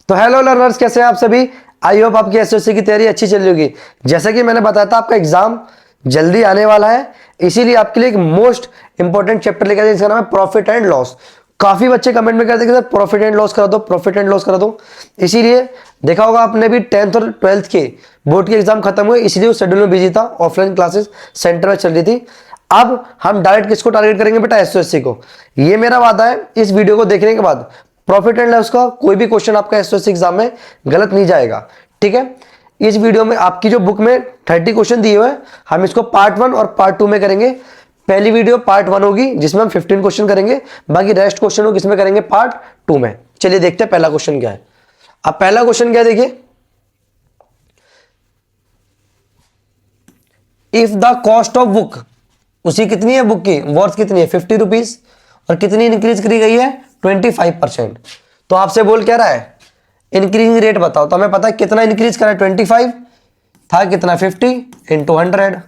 तो hello learners, कैसे हैं आप सभी। आई होप आपकी एसएससी की तैयारी अच्छी चल रही होगी। जैसा कि मैंने बताया था आपका एग्जाम जल्दी आने वाला है, इसीलिए आपके लिए एक मोस्ट इंपॉर्टेंट चैप्टर लेकर आए जिसका नाम है प्रॉफिट एंड लॉस। काफी बच्चे कमेंट में कहते हैं कि सर प्रॉफिट एंड लॉस करा दो, प्रॉफिट एंड लॉस करा दो। इसीलिए देखा होगा आपने भी 10th और 12th के बोर्ड के एग्जाम खत्म हुए, इसलिए उस शेड्यूल में बिजी था, ऑफलाइन क्लासेस सेंटर में चल रही थी। अब हम डायरेक्ट किसको टारगेट करेंगे बेटा, एसएससी को। ये मेरा वादा है, इस वीडियो को देखने के बाद प्रॉफिट एंड लॉस का कोई भी क्वेश्चन आपका एसएससी एग्जाम में गलत नहीं जाएगा, ठीक है। इस वीडियो में आपकी जो बुक में 30 क्वेश्चन दिए हुए हैं, हम इसको पार्ट 1 और पार्ट 2 में करेंगे। पहली वीडियो पार्ट 1 होगी जिसमें हम 15 क्वेश्चन करेंगे, बाकी रेस्ट क्वेश्चन को किसमें करेंगे, पार्ट 2 में। चलिए देखते हैं पहला क्वेश्चन क्या है। अब पहला क्वेश्चन क्या है, देखिए, if the cost of book, उसी कितनी है बुक की वर्थ कितनी है 50 रुपीज, और कितनी इंक्रीज करी गई है 25%। तो आपसे बोल क्या रहा है, इंक्रीजिंग रेट बताओ। तो हमें पता है कितना इंक्रीज करा है, 25 था, कितना 50 इंटू 100,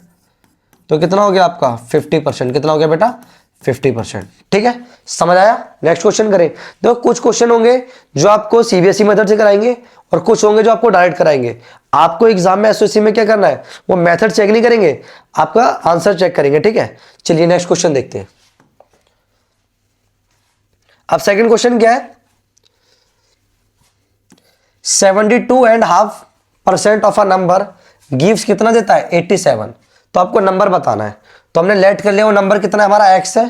तो कितना हो गया आपका 50%। कितना हो गया बेटा 50%, ठीक है, समझ आया। नेक्स्ट क्वेश्चन करें। देखो कुछ क्वेश्चन होंगे जो आपको सीबीएसई मेथड से कराएंगे और कुछ होंगे जो आपको डायरेक्ट कराएंगे। आपको एग्जाम में एसएससी में क्या करना है, वो मेथड चेक नहीं करेंगे, आपका आंसर चेक करेंगे, ठीक है। चलिए नेक्स्ट क्वेश्चन देखते हैं। अब सेकंड क्वेश्चन क्या है, 72.5% ऑफ अ नंबर गिव्स कितना देता है 87। तो आपको नंबर बताना है। तो हमने लेट कर लिया, वो नंबर कितना है हमारा x है,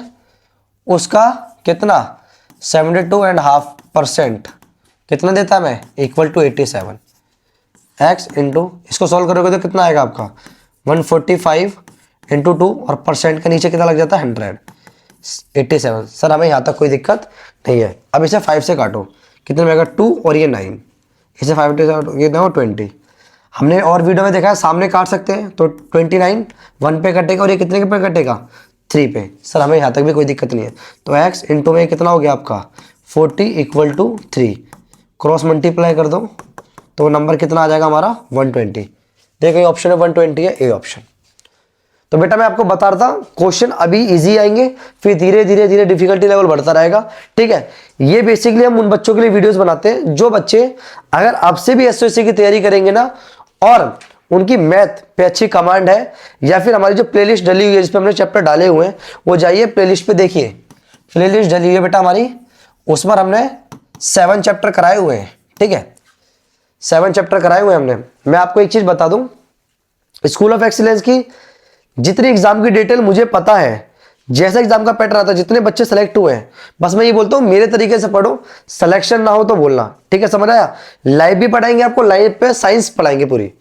उसका कितना 72.5% कितना देता है हमें, इक्वल टू 87 x इंटू, इसको सॉल्व करोगे तो कितना आएगा आपका 145 इंटू 2, और परसेंट के नीचे कितना लग जाता है 187। सर हमें यहाँ तक कोई दिक्कत नहीं है। अब इसे 5 से काटो, कितने में आएगा 2 और ये 9, इसे 5 से काटो, ये देखो 20। हमने और वीडियो में देखा है सामने काट सकते हैं, तो 29 1 पे कटेगा और ये कितने के पे कटेगा 3 पे। सर हमें यहाँ तक भी कोई दिक्कत नहीं है। तो x इंटू में कितना हो गया आपका 40 इक्वल टू 3, क्रॉस मल्टीप्लाई कर दो तो वो नंबर कितना आ जाएगा हमारा 120। देखो ये ऑप्शन है 120 है, ए ऑप्शन। तो बेटा मैं आपको बता रहा था क्वेश्चन अभी इजी आएंगे, फिर धीरे धीरे धीरे डिफिकल्टी लेवल बढ़ता रहेगा, ठीक है। ये बेसिकली हम उन बच्चों के लिए वीडियोस बनाते हैं जो बच्चे अगर आपसे भी एसएससी की तैयारी करेंगे ना, और उनकी मैथ पे अच्छी कमांड है, या फिर हमारी जो प्लेलिस्ट डली हुई है जिसपे हमने चैप्टर डाले हुए हैं, वो जाइए प्लेलिस्ट पे देखिए, प्लेलिस्ट डली हुई है बेटा हमारी, उस पर हमने 7 चैप्टर कराए हुए हैं, ठीक है, 7 चैप्टर कराए हुए हैं हमने। मैं आपको एक चीज बता दूं, स्कूल ऑफ एक्सीलेंस की जितनी एग्जाम की डिटेल मुझे पता है, जैसा एग्जाम का पैटर्न आता है, जितने बच्चे सेलेक्ट हुए हैं, बस मैं ये बोलता हूँ मेरे तरीके से पढ़ो, सिलेक्शन ना हो तो बोलना, ठीक है, समझ आया। लाइव भी पढ़ाएंगे आपको, लाइव पे साइंस पढ़ाएंगे, पूरी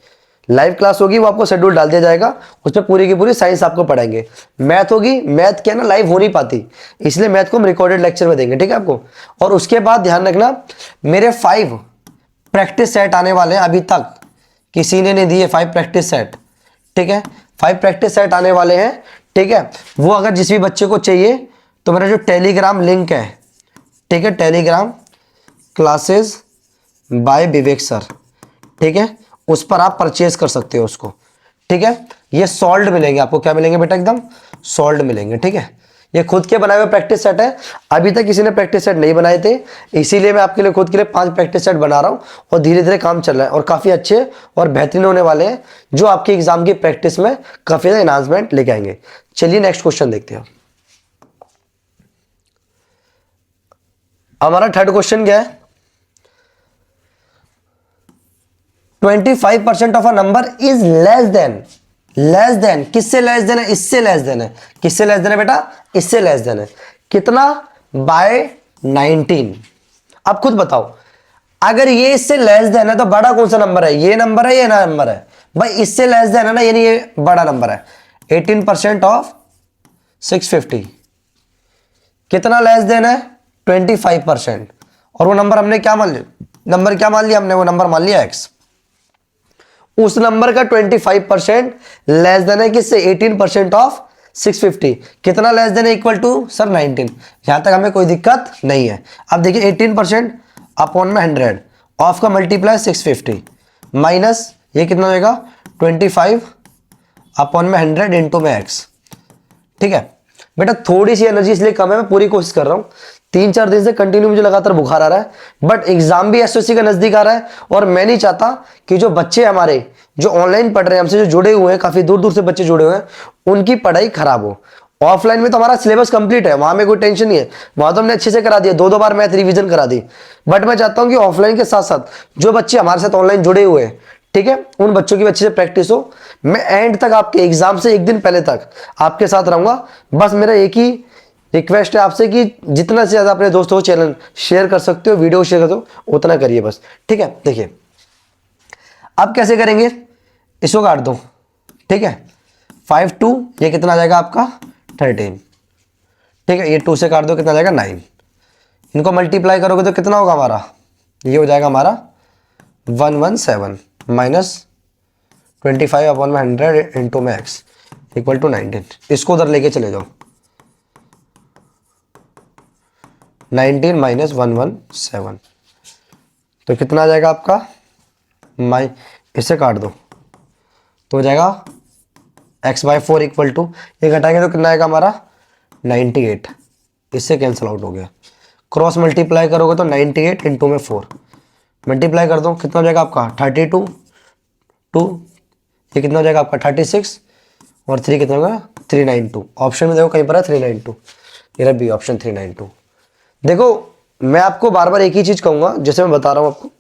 लाइव क्लास होगी, वो आपको शेड्यूल डाल दिया जाएगा, उसमें पूरी की पूरी साइंस आपको पढ़ाएंगे। मैथ होगी, मैथ क्या ना लाइव हो नहीं पाती, इसलिए मैथ को हम रिकॉर्डेड लेक्चर में देंगे, ठीक है आपको। और उसके बाद ध्यान रखना, मेरे 5 प्रैक्टिस सेट आने वाले हैं, अभी तक किसी ने नहीं दिए 5 प्रैक्टिस सेट, ठीक है, 5 प्रैक्टिस सेट आने वाले हैं, ठीक है। वो अगर जिस भी बच्चे को चाहिए तो मेरा जो टेलीग्राम लिंक है, ठीक है, टेलीग्राम क्लासेस बाय विवेक सर, ठीक है, उस पर आप परचेज कर सकते हो उसको, ठीक है। ये सॉल्ड मिलेंगे आपको, क्या मिलेंगे बेटा, एकदम सॉल्ड मिलेंगे, ठीक है। ये खुद के बनाए हुए प्रैक्टिस सेट है, अभी तक किसी ने प्रैक्टिस सेट नहीं बनाए थे, इसीलिए मैं आपके लिए खुद के लिए 5 प्रैक्टिस सेट बना रहा हूं, और धीरे धीरे काम चल रहा है, और काफी अच्छे और बेहतरीन होने वाले हैं, जो आपके एग्जाम की प्रैक्टिस में काफी ज्यादा एनहांसमेंट लेके आएंगे। चलिए नेक्स्ट क्वेश्चन देखते हैं। हमारा थर्ड क्वेश्चन क्या है, 25% of a number is less than, किससे लेस देन है, इससे लेस देन है, किससे लेस देन है बेटा, इससे लेस देन है, कितना बाय 19। अब खुद बताओ, अगर ये इससे लेस देन है तो बड़ा कौन सा नंबर है, ये नंबर है, ये नंबर है, भाई इससे लेस देन है ना, यानी ये बड़ा नंबर है। 18% ऑफ 650 कितना लेस देन है 25%, और वो नंबर हमने क्या मान लिया, नंबर क्या मान लिया हमने, वो नंबर मान लिया x। उस नंबर का 25% लेस देन है किससे, 18% ऑफ 650, कितना लेस देन है, इक्वल टू सर 19। यहां तक हमें कोई दिक्कत नहीं है। अब देखिए 18% अपॉन में 100, ऑफ का मल्टीप्लाई 650 माइनस ये कितना होगा 25 अपॉन में 100 इंटू में x, ठीक है। बेटा थोड़ी सी एनर्जी इसलिए कम है, मैं पूरी कोशिश कर रहा हूं, 3-4 दिन से कंटिन्यू मुझे लगातार बुखार आ रहा है, बट एग्जाम भी एसओसी का नजदीक आ रहा है और मैं नहीं चाहता कि जो बच्चे हमारे जो ऑनलाइन पढ़ रहे हैं, हमसे जो जुड़े हुए हैं, काफी दूर दूर से बच्चे जुड़े हुए हैं, उनकी पढ़ाई खराब हो। ऑफलाइन में तो हमारा सिलेबस कंप्लीट है, वहां में कोई टेंशन नहीं है, वहां तो हमने अच्छे से करा दिया, 2-2 बार मैथ रिवीजन करा दी। बट मैं चाहता हूं कि ऑफलाइन के साथ साथ जो बच्चे हमारे साथ ऑनलाइन जुड़े हुए हैं, ठीक है, उन बच्चों की अच्छे से प्रैक्टिस हो। मैं एंड तक आपके एग्जाम से एक दिन पहले तक आपके साथ रहूंगा। बस मेरा एक ही रिक्वेस्ट है आपसे कि जितना से ज्यादा अपने दोस्तों को चैनल शेयर कर सकते हो, वीडियो शेयर कर दो, उतना करिए बस, ठीक है। देखिए अब कैसे करेंगे, इसको काट दो, ठीक है। 5 2 ये कितना आ जाएगा आपका 13, ठीक है। ये 2 से काट दो, कितना आ जाएगा 9। इनको मल्टीप्लाई करोगे तो कितना होगा हमारा, ये हो जाएगा हमारा 117 माइनस 25/100 इंटू में x इक्वल टू 19। इसको उधर लेके चले जाओ, 19 माइनस 117 तो कितना आ जाएगा आपका, इसे काट दो तो हो जाएगा x/4 इक्वल टू, ये घटाएंगे तो कितना आएगा हमारा 98। इससे कैंसिल आउट हो गया। क्रॉस मल्टीप्लाई करोगे तो 98 इंटू में 4 मल्टीप्लाई कर दो, कितना हो जाएगा आपका 32 2, ये कितना हो जाएगा आपका 36 और 3 कितना होगा 392। ऑप्शन में देखो कहीं पर है 392, ये बी ऑप्शन 392। देखो मैं आपको बार बार एक ही चीज कहूंगा, जैसे मैं बता रहा हूं आपको,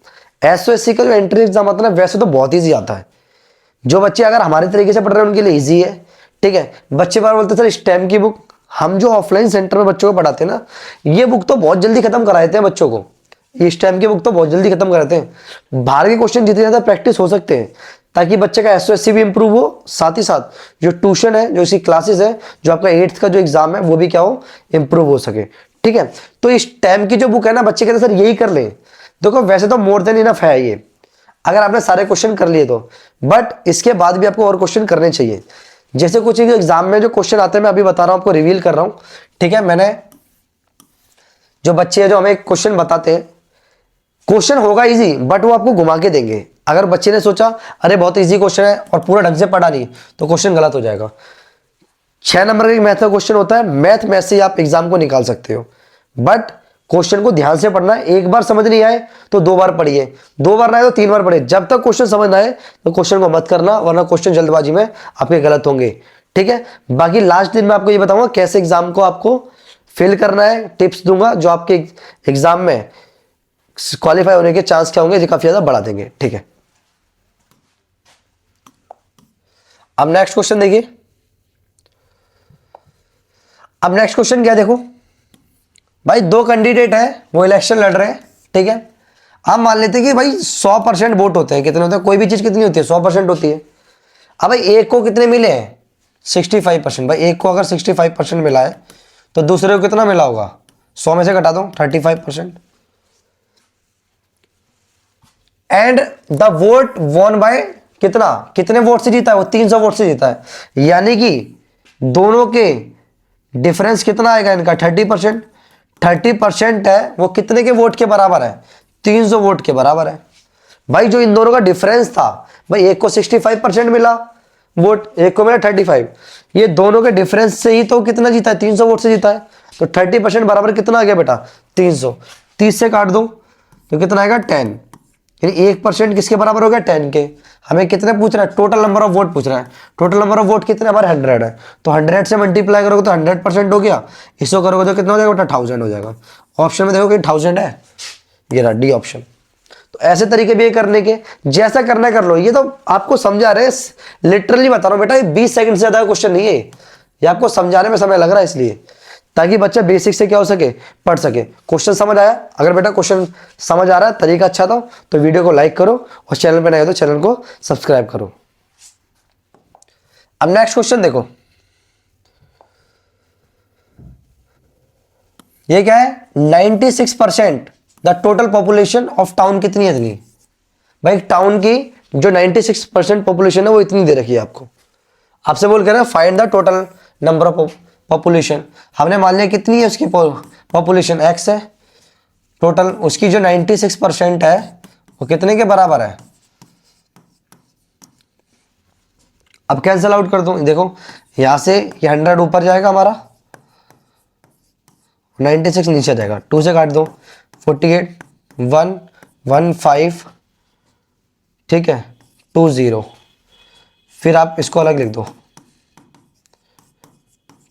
एसओएससी का जो एंट्री एग्जाम आता है ना, वैसे तो बहुत ईजी आता है। जो बच्चे अगर हमारे तरीके से पढ़ रहे हैं उनके लिए ईजी है, ठीक है। बच्चे बार बोलते सर स्टेम की बुक, हम जो ऑफलाइन सेंटर में बच्चों को पढ़ाते हैं ना, ये बुक तो बहुत जल्दी खत्म करा देते हैं बच्चों को, ये स्टेम की बुक तो बहुत जल्दी खत्म कराते हैं। बाहर के क्वेश्चन जितने ज्यादा प्रैक्टिस हो सकते हैं, ताकि बच्चे का एसओएससी भी इंप्रूव हो, साथ ही साथ जो ट्यूशन है, जो इसकी क्लासेस है, जो आपका 8th का जो एग्जाम है, वो भी क्या हो इंप्रूव हो सके, ठीक है। तो इस टाइम की जो बुक है ना, बच्चे कहते हैं सर यही कर ले। देखो वैसे तो मोर देन इनफ है ये, अगर आपने सारे क्वेश्चन कर लिए तो, बट इसके बाद भी आपको और क्वेश्चन करने चाहिए। जैसे कुछ एग्जाम में जो क्वेश्चन आते हैं, मैं अभी बता रहा हूं आपको, रिवील कर रहा हूं, ठीक है। मैंने जो बच्चे हैं जो हमें क्वेश्चन बताते हैं, क्वेश्चन होगा इजी बट वो आपको घुमा के देंगे। अगर बच्चे ने सोचा अरे बहुत इजी क्वेश्चन है और पूरा ढंग से पढ़ा नहीं, तो क्वेश्चन गलत हो जाएगा। 6 नंबर का मैथ का क्वेश्चन होता है, मैथ से ही आप एग्जाम को निकाल सकते हो, बट क्वेश्चन को ध्यान से पढ़ना है। एक बार समझ नहीं आए तो 2 बार पढ़िए, 2 बार ना आए तो 3 बार पढ़िए। जब तक क्वेश्चन समझ ना आए तो क्वेश्चन को मत करना, वरना क्वेश्चन जल्दबाजी में आपके गलत होंगे, ठीक है। बाकी लास्ट दिन मैं आपको ये बताऊंगा कैसे एग्जाम को आपको फिल करना है, टिप्स दूंगा जो आपके एग्जाम में क्वालिफाई होने के चांस क्या होंगे, काफी ज्यादा बढ़ा देंगे, ठीक है। अब नेक्स्ट क्वेश्चन देखिए। अब नेक्स्ट क्वेश्चन क्या, देखो भाई 2 कैंडिडेट है, वो इलेक्शन लड़ रहे हैं, ठीक है। आप मान लेते हैं कि भाई 100% वोट होते हैं, कितने होते हैं, कोई भी चीज कितनी होती है 100% होती है। अब भाई एक को कितने मिले हैं 65%। भाई एक को अगर 65% मिला है तो दूसरे को कितना मिला होगा, 100 में से घटा दो 35%। And the vote won by कितना, कितने वोट से जीता है वो, 300 वोट से जीता है। यानी कि दोनों के डिफरेंस कितना आएगा इनका 30%। 30% है वो कितने के वोट के बराबर है, 300 वोट के बराबर है। भाई जो इन दोनों का डिफरेंस था, भाई एक को 65% मिला वोट, एक को मिला 35, ये दोनों के डिफरेंस से ही तो कितना जीता है 300 वोट से जीता है। तो 30% बराबर कितना आ गया बेटा 300, 30 से काट दो तो कितना आएगा 10, यानी 1% किसके बराबर हो गया 10 के। हमें कितने पूछ रहा है, टोटल नंबर ऑफ वोट पूछ रहा है। टोटल नंबर ऑफ वोट कितने हमारे 100 है, तो 100 से मल्टीप्लाई करोगे तो 100% हो गया। इसको करोगे तो कितना हो जाएगा बेटा 1000 हो जाएगा। ऑप्शन में देखो कि 1000 है, ये रहा डी ऑप्शन। तो ऐसे तरीके भी करने के, जैसा करना कर लो। ये तो आपको समझा रहे, लिटरली बता रहा हूं बेटा, ये 20 सेकंड से ज्यादा क्वेश्चन नहीं है, ये आपको समझाने में समय लग रहा है इसलिए, ताकि बच्चा बेसिक से क्या हो सके पढ़ सके। क्वेश्चन समझ आया, अगर बेटा क्वेश्चन समझ आ रहा है, तरीका अच्छा था तो वीडियो को लाइक करो और चैनल पे नए हो तो चैनल को सब्सक्राइब करो। अब नेक्स्ट क्वेश्चन देखो, ये क्या है 96% the total population of town कितनी है इतनी। भाई टाउन की जो 96% पॉपुलेशन है वो इतनी दे रखी है आपको। आपसे बोल कर रहे हैं find the total number of population. हमने मान लिया कितनी है उसकी पॉपुलेशन x है, टोटल उसकी जो 96% है वो कितने के बराबर है। अब कैंसिल आउट कर दूं, देखो यहां से ये 100 ऊपर जाएगा हमारा 96 नीचे आ जाएगा, 2 से काट दो 48, 1 1 5, ठीक है 2 0, फिर आप इसको अलग लिख दो,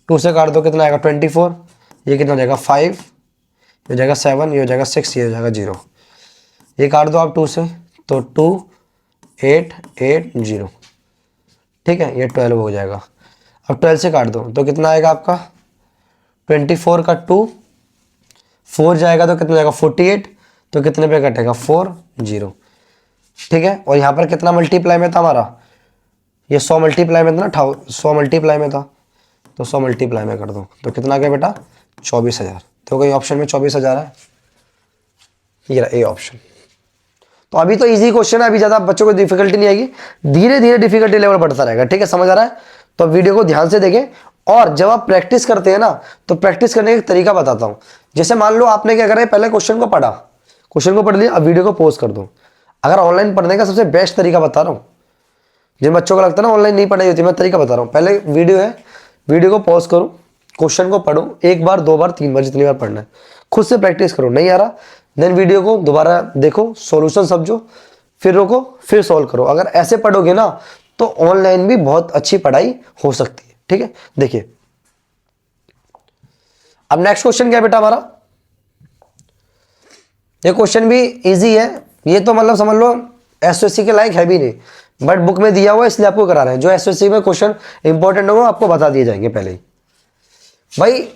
2 से काट दो कितना आएगा 24, ये कितना हो जाएगा 5, ये हो जाएगा 7, ये हो जाएगा 6, ये हो जाएगा 0, ये काट दो आप 2 से तो 2 8 8 0, ठीक है ये 12 हो जाएगा। अब 12 से काट दो तो कितना आएगा आपका 24 का 2, 4 जाएगा तो कितना जाएगा 48, तो कितने पे कटेगा 4 0, ठीक है। और यहाँ पर कितना मल्टीप्लाई में था हमारा, ये 100 मल्टीप्लाई में था ना, 100 मल्टीप्लाई में था, तो 100 मल्टीप्लाई में कर दो तो कितना आ गया बेटा 24,000। तो कोई ऑप्शन में 24,000 है, ये रहा ए ऑप्शन। तो अभी तो इजी क्वेश्चन है, अभी ज़्यादा बच्चों को डिफिकल्टी नहीं आएगी, धीरे धीरे डिफिकल्टी लेवल बढ़ता रहेगा, ठीक है समझ आ रहा है। तो वीडियो को ध्यान से देखें, और जब आप प्रैक्टिस करते हैं ना तो प्रैक्टिस करने का एक तरीका बताता हूँ। जैसे मान लो आपने क्या करा है, पहले क्वेश्चन को पढ़ा, क्वेश्चन को पढ़ लिया, अब वीडियो को पॉज कर दो। अगर ऑनलाइन पढ़ने का सबसे बेस्ट तरीका बता रहा हूँ, जिन बच्चों को लगता है ना ऑनलाइन नहीं पढ़ाई होती, मैं तरीका बता रहा हूँ। पहले वीडियो है, वीडियो को पॉज करो, क्वेश्चन को पढ़ो, 1 बार 2 बार 3 बार जितनी बार पढ़ना है, खुद से प्रैक्टिस करो, नहीं आ रहा देन वीडियो को दोबारा देखो, सॉल्यूशन समझो, फिर रोको, फिर सॉल्व करो। अगर ऐसे पढ़ोगे ना तो ऑनलाइन भी बहुत अच्छी पढ़ाई हो सकती है, ठीक है। देखिए अब नेक्स्ट क्वेश्चन क्या है बेटा हमारा, ये क्वेश्चन भी इजी है, ये तो मतलब समझ लो एसएससी के लायक है भी नहीं, बट बुक में दिया हुआ है इसलिए आपको करा रहे हैं। जो एसएससी में क्वेश्चन इंपॉर्टेंट होगा आपको बता दिए जाएंगे पहले ही। भाई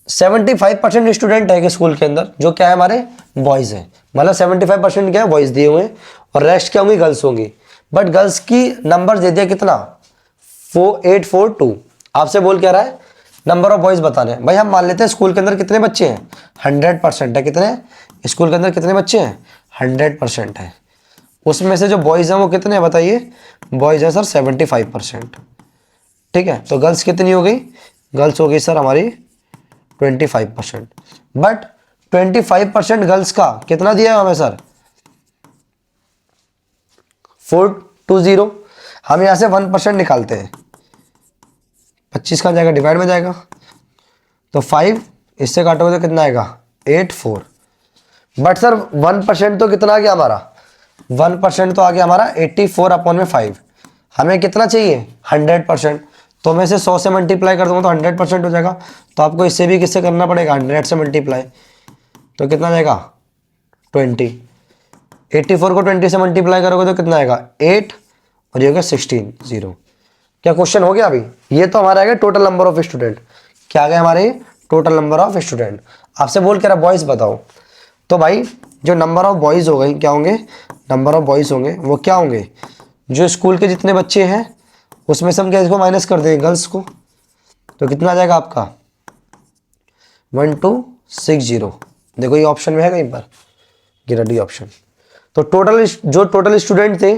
75% स्टूडेंट है कि स्कूल के अंदर जो क्या है हमारे बॉयज हैं, मतलब 75% क्या है बॉयज दिए हुए हैं और रेस्ट क्या होंगी गर्ल्स होंगी। बट गर्ल्स की नंबर दे दिया कितना 4842, आपसे बोल क्या रहा है नंबर ऑफ बॉयज बताने हैं। भाई हम मान लेते हैं स्कूल के अंदर कितने बच्चे हैं 100% है, कितने स्कूल के अंदर कितने बच्चे हैं 100% है, उसमें से जो बॉयज हैं वो कितने हैं बताइए, बॉयज है सर 75%, ठीक है। तो गर्ल्स कितनी हो गई, गर्ल्स हो गई सर हमारी 25%। बट 25% गर्ल्स का कितना दिया है हमें सर 420, हम यहां से 1% निकालते हैं, 25 का जाएगा डिवाइड में जाएगा, तो 5 इससे काटोगे तो कितना आएगा 84। बट सर 1% तो कितना आ गया हमारा, 1% तो आ गया हमारा 84/5, हमें कितना चाहिए 100%, तो मैं इसे 100 से मल्टीप्लाई कर दूंगा तो 100% हो जाएगा। तो आपको इससे भी किससे करना पड़ेगा 100 से मल्टीप्लाई, तो कितना जाएगा 20, 84 को 20 से मल्टीप्लाई करोगे तो कितना आएगा 8 और ये हो गया 16 0। क्या क्वेश्चन हो गया अभी, ये तो हमारा आ गया टोटल नंबर ऑफ स्टूडेंट, क्या आ गया हमारे टोटल नंबर ऑफ स्टूडेंट। आपसे बोल के रहा बॉयज बताओ, तो भाई जो नंबर ऑफ बॉयज हो गए क्या होंगे, नंबर ऑफ बॉयज होंगे वो क्या होंगे, जो स्कूल के जितने बच्चे हैं उसमें से हम क्या इसको माइनस कर देंगे गर्ल्स को, तो कितना आ जाएगा आपका 1260। देखो ये ऑप्शन में है कहीं पर, ये डी ऑप्शन। तो टोटल जो टोटल स्टूडेंट थे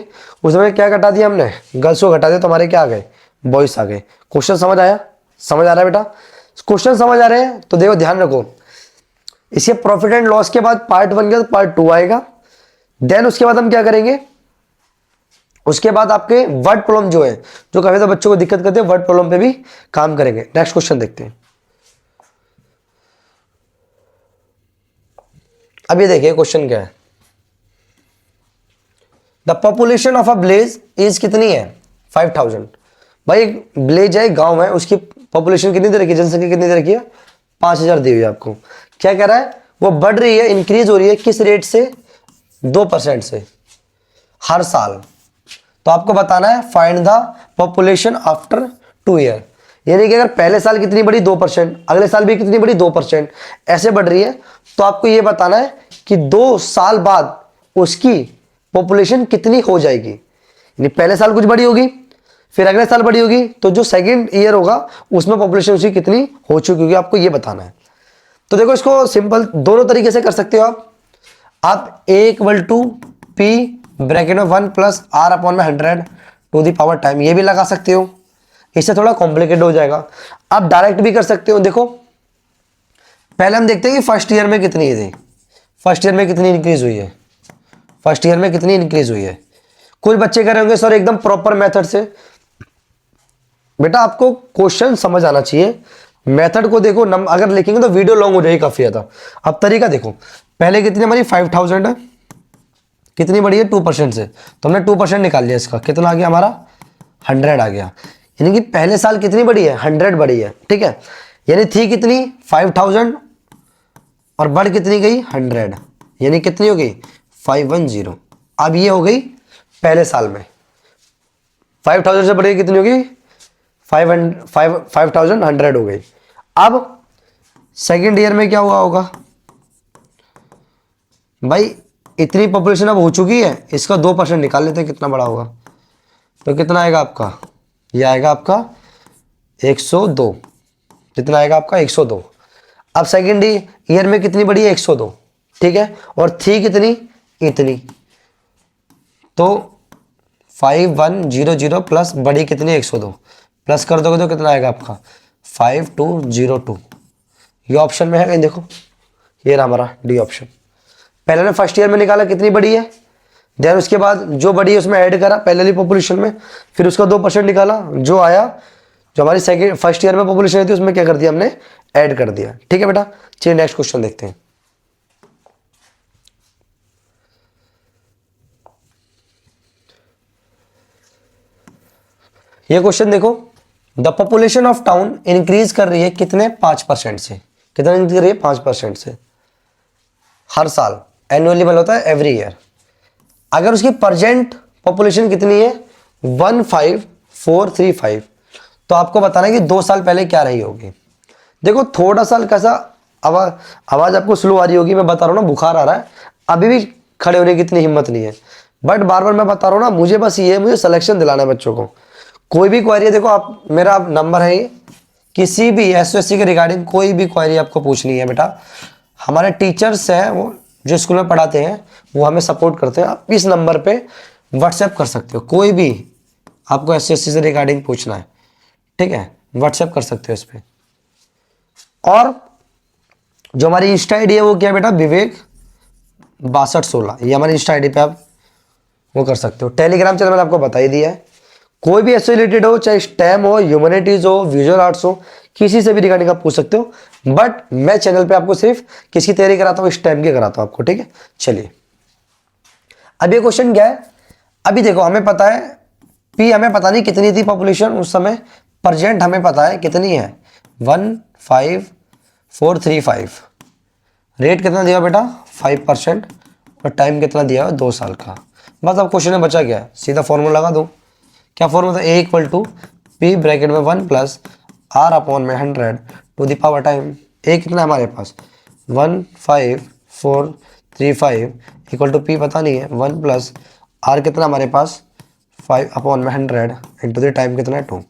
उसमें क्या घटा दिया हमने, गर्ल्स को घटा दिया, तो हमारे क्या आ गए बॉयज आ गए। क्वेश्चन समझ आया, समझ आ रहा है बेटा, क्वेश्चन समझ आ रहे हैं तो देखो ध्यान रखो, इसके प्रॉफिट एंड लॉस के बाद पार्ट 1 के पार्ट 2 आएगा, देन उसके बाद हम क्या करेंगे, उसके बाद आपके वर्ड प्रॉब्लम जो है, जो कभी तो बच्चों को दिक्कत करते हैं, वर्ड प्रॉब्लम पे भी काम करेंगे। नेक्स्ट क्वेश्चन देखते हैं। अब ये देखिए क्वेश्चन क्या है, the population of a village is कितनी है 5000। भाई एक विलेज है, गांव है, उसकी पॉपुलेशन कितनी दे रखी है, जनसंख्या कितनी दे रखी है 5000 दी हुई है आपको। क्या कह रहा है, वो बढ़ रही है, इंक्रीज हो रही है, किस रेट से 2% से हर साल। तो आपको बताना है find the population after 2 year, यानी कि अगर पहले साल कितनी बढ़ी 2%, अगले साल भी कितनी बढ़ी 2%, ऐसे बढ़ रही है। तो आपको यह बताना है कि 2 साल बाद उसकी पॉपुलेशन कितनी हो जाएगी, यानी पहले साल कुछ बड़ी होगी, फिर अगले साल बड़ी होगी, तो जो सेकेंड ईयर होगा उसमें पॉपुलेशन उसकी कितनी हो चुकी होगी, आपको यह बताना है। तो देखो इसको सिंपल दोनों तरीके से कर सकते हो आप A = P ब्रैकेट में 1 + R/100 to the power time, ये भी लगा सकते हो, इससे थोड़ा कॉम्प्लिकेटेड हो जाएगा। आप डायरेक्ट भी कर सकते हो। देखो पहले हम देखते हैं कि फर्स्ट ईयर में कितनी थी, फर्स्ट ईयर में कितनी इंक्रीज हुई है, फर्स्ट ईयर में कितनी इंक्रीज हुई है। कुछ बच्चे कह रहे होंगे सर एकदम प्रॉपर मेथड से, बेटा आपको क्वेश्चन समझ आना चाहिए, मेथड को देखो, अगर लिखेंगे तो वीडियो लॉन्ग हो जाएगी काफी ज्यादा। अब तरीका देखो, पहले कितनी हमारी 5000 है, कितनी बढ़ी है 2% से, तो हमने 2% निकाल लिया, इसका कितना आ गया हमारा 100 आ गया। यानी कि पहले साल कितनी बढ़ी है 100 बढ़ी है, ठीक है। यानी थी कितनी 5000 और बढ़ कितनी गई 100, यानी कितनी हो गई 510। अब ये हो गई पहले साल में, 5000 से बढ़ी कितनी होगी 5100 हो गई। अब सेकेंड ईयर में क्या हुआ होगा भाई, इतनी पॉपुलेशन अब हो चुकी है, इसका 2% निकाल लेते हैं कितना बड़ा होगा, तो कितना आएगा आपका, ये आएगा आपका 102, कितना आएगा आपका 102। अब सेकेंड ईयर में कितनी बड़ी है 102, ठीक है, और थी कितनी इतनी, तो 5100 प्लस बड़ी कितनी 102, प्लस कर दोगे तो कितना आएगा आपका 5202। ये ऑप्शन में है कहीं देखो, ये रहा हमारा डी ऑप्शन। पहले ने फर्स्ट ईयर में निकाला कितनी बड़ी है, देन उसके बाद जो बड़ी है उसमें ऐड करा पहले वाली पॉपुलेशन में, फिर उसका 2% निकाला, जो आया जो हमारी सेकंड फर्स्ट ईयर में पॉपुलेशन थी उसमें क्या कर दिया हमने ऐड कर दिया, ठीक है बेटा। चलिए नेक्स्ट क्वेश्चन देखते हैं। ये क्वेश्चन देखो, the population of town increase कर रही है कितने 5% से, कितना इंक्रीज कर रही है 5% से हर साल, एनुअली मतलब होता है एवरी ईयर। अगर उसकी प्रेजेंट पॉपुलेशन कितनी है 15435, तो आपको बताना है कि 2 साल पहले क्या रही होगी। देखो थोड़ा सा कैसा आवाज आपको स्लो आ रही होगी, मैं बता रहा हूँ ना, बुखार आ रहा है, अभी भी खड़े होने की इतनी हिम्मत नहीं है, बट बार बार मैं बता रहा हूँ ना, मुझे बस ये मुझे सिलेक्शन दिलाना है बच्चों को। कोई भी क्वेरी है, देखो आप मेरा नंबर है ये, किसी भी एसओएससी के रिगार्डिंग कोई भी क्वेरी आपको पूछनी है बेटा, हमारे टीचर्स हैं वो जो स्कूल में पढ़ाते हैं वो हमें सपोर्ट करते हैं, आप इस नंबर पे व्हाट्सएप कर सकते हो, कोई भी आपको एसएससी से रिगार्डिंग पूछना है, ठीक है, व्हाट्सएप कर सकते हो इस पे। और जो हमारी इंस्टा आईडी है वो क्या है बेटा, विवेक 6216, ये हमारी इंस्टा आईडी पे आप वो कर सकते हो। टेलीग्राम चैनल मैंने आपको बता ही दिया है, कोई भी ऐसे रिलेटेड हो, चाहे स्टेम हो, ह्यूमैनिटीज हो, विजुअल आर्ट्स हो, किसी से भी रिगार्डिंग आप पूछ सकते हो, बट मैं चैनल पे आपको सिर्फ किसकी तैयारी कराता हूँ, स्टेम की कराता हूँ आपको, ठीक है। चलिए अब ये क्वेश्चन क्या है, अभी देखो हमें पता है पी, हमें पता नहीं कितनी थी पॉपुलेशन उस समय, प्रेजेंट हमें पता है कितनी है 15435, रेट कितना दिया बेटा 5%, और टाइम कितना दिया है 2 साल का। बस अब क्वेश्चन में बचा क्या है, सीधा फॉर्मूला लगा दो, क्या फॉर्मूला था, ए इक्वल टू पी ब्रैकेट में 1 प्लस आर अपॉन में 100 टू द पावर टाइम। ए कितना हमारे पास 15435 इक्वल टू पी पता नहीं है 1 प्लस आर कितना हमारे पास 5 अपॉन में 100 इंटू द टाइम कितना है 2।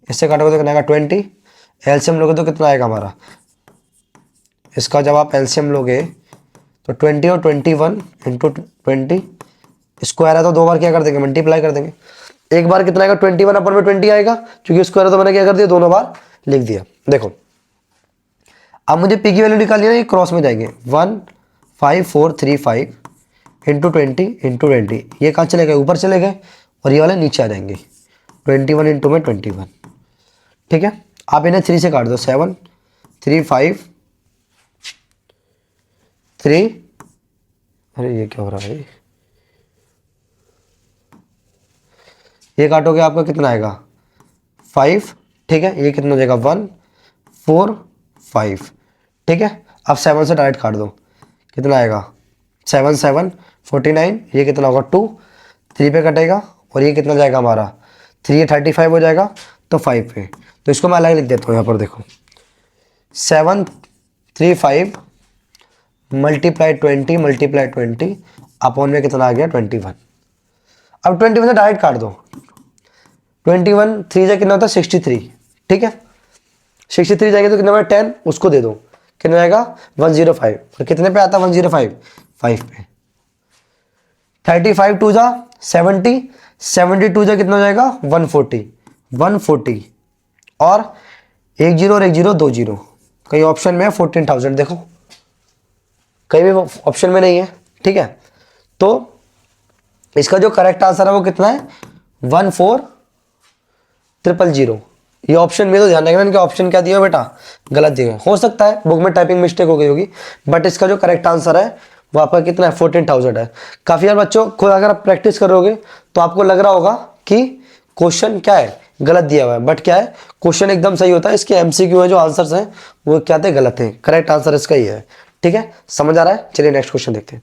इससे काटोगे तो कितना आएगा 20, एलसीएम लोगे तो कितना आएगा हमारा, इसका जब आप एलसीएम लोगे तो 20 और 21 इंटू 20 स्क्वायर है तो 2 बार क्या कर देंगे मल्टीप्लाई कर देंगे, एक बार कितना आएगा 21 अपन में 20 आएगा, क्योंकि स्क्वायर है तो मैंने क्या कर दिया दोनों बार लिख दिया। देखो अब मुझे पी की वैल्यू निकालनी है ना, ये क्रॉस में जाएंगे 15435 इंटू 20 इंटू 20, ये कहाँ चले गए ऊपर चले गए, और ये वाले नीचे आ जाएंगे 21 इंटू में 21, ठीक है। आप इन्हें 3 से काट दो, 7 3 5 3, अरे ये क्या हो रहा है, ये काटोगे आपका कितना आएगा 5, ठीक है, ये कितना हो जाएगा 1 4 5, ठीक है। अब 7 से डायरेक्ट काट दो, कितना आएगा 7 7 49, ये कितना होगा 2, 3 पे कटेगा, और ये कितना जाएगा हमारा 3 35 हो जाएगा, तो 5 पे, तो इसको मैं अलग लिख देता हूँ यहाँ पर देखो 735 मल्टीप्लाई 20 मल्टीप्लाई 20 अपॉन में कितना आ गया 21। अब 21 से डायरेक्ट काट दो, 21 3 से कितना होता है 63, ठीक है, 63 जाएंगे तो कितना होगा 10, उसको दे दो कितना आएगा 105, और कितने पे आता है 105 5 पे, 35 2 जा 70, 72 जा कितना हो जाएगा 140 140, और 1 0 और 1 0 2 0, कई ऑप्शन में है 14,000, देखो कहीं भी ऑप्शन में नहीं है, ठीक है। तो इसका जो करेक्ट आंसर है वो कितना है 14000, ये ऑप्शन में तो ध्यान रखना इनके ऑप्शन क्या दिया है बेटा, गलत दिए हो सकता है बुक में टाइपिंग मिस्टेक हो गई होगी, बट इसका जो करेक्ट आंसर है वो आपका कितना है 14,000 है। काफ़ी यार बच्चों खुद अगर आप प्रैक्टिस करोगे तो आपको लग रहा होगा कि क्वेश्चन क्या है गलत दिया हुआ है, बट क्या है क्वेश्चन एकदम सही होता है। इसके एमसीक्यू है जो आंसर्स हैं वो क्या थे, गलत है। करेक्ट आंसर इसका ही है। ठीक है, समझ आ रहा है। चलिए नेक्स्ट क्वेश्चन देखते हैं।